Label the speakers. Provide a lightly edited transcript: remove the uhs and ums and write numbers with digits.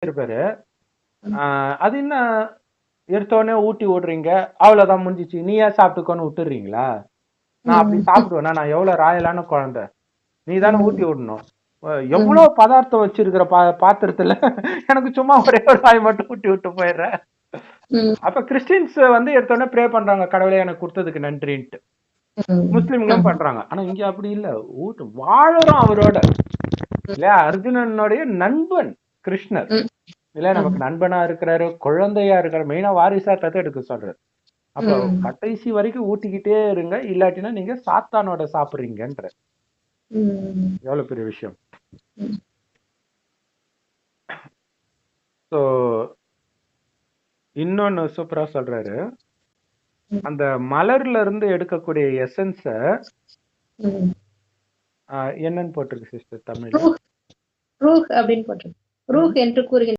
Speaker 1: இருப்பாரு.
Speaker 2: ம்.
Speaker 1: அது என்ன எடுத்தோடனே ஊட்டி விடுறீங்க, அவ்வளவுதான் முடிஞ்சிச்சு. நீயே சாப்பிட்டுக்கோன்னு விட்டுறீங்களா? நான் அப்படி
Speaker 2: ம்.
Speaker 1: சாப்பிடுவேனா? நான் எவ்வளவு ராயலான குழந்தை. நீ தானே ஊட்டி
Speaker 2: ம்.
Speaker 1: விடணும்.
Speaker 2: ம்.
Speaker 1: எவ்வளவு பதார்த்தம் வச்சிருக்கிற பாத்திரத்துல எனக்கு சும்மா ஒரே ஒரு வாய் மட்டும் ஊட்டி விட்டு போயிடுறேன்.
Speaker 2: ம்.
Speaker 1: அப்ப கிறிஸ்டியன்ஸ் வந்து எடுத்தோடனே ப்ரே பண்றாங்க, கடவுளே எனக்கு கொடுத்ததுக்கு நன்றின்ட்டு.
Speaker 2: ம்.
Speaker 1: முஸ்லிம்களும்
Speaker 2: ஆமா.
Speaker 1: பண்றாங்க. ஆனா இங்க அப்படி இல்ல. வாழறோம் அவரோட.
Speaker 2: ம்.
Speaker 1: இல்லையா? அர்ஜுனனுடைய நண்பன் கிருஷ்ணர்.
Speaker 2: ம்.
Speaker 1: இல்ல நமக்கு
Speaker 2: ஆமா.
Speaker 1: நண்பனா இருக்கிறாரு, குழந்தையா இருக்காரு, மெயினா வாரிசா தத்தெடுக்க சொல்றாரு. அப்ப
Speaker 2: ம்.
Speaker 1: கடைசி வரைக்கும் ஊட்டிக்கிட்டே இருங்க, இல்லாட்டினா நீங்க சாத்தானோட சாப்பிடுறீங்கன்ற.
Speaker 2: ம்.
Speaker 1: எவ்வளவு பெரிய விஷயம்.
Speaker 2: ம்.
Speaker 1: சோ இன்னொன்னு சூப்பரா சொல்றாரு.
Speaker 2: ம்.
Speaker 1: அந்த மலர்ல இருந்து எடுக்கக்கூடிய எசன்ஸ
Speaker 2: ம்.
Speaker 1: என்னன்னு போட்டிருக்கு சிஸ்டர் தமிழ்ல?
Speaker 2: ரூஹ் ரூஹ் அப்படின்னு போட்டிருக்கு.
Speaker 1: ம்.
Speaker 2: ரூஹ் என்று கூறுகின்ற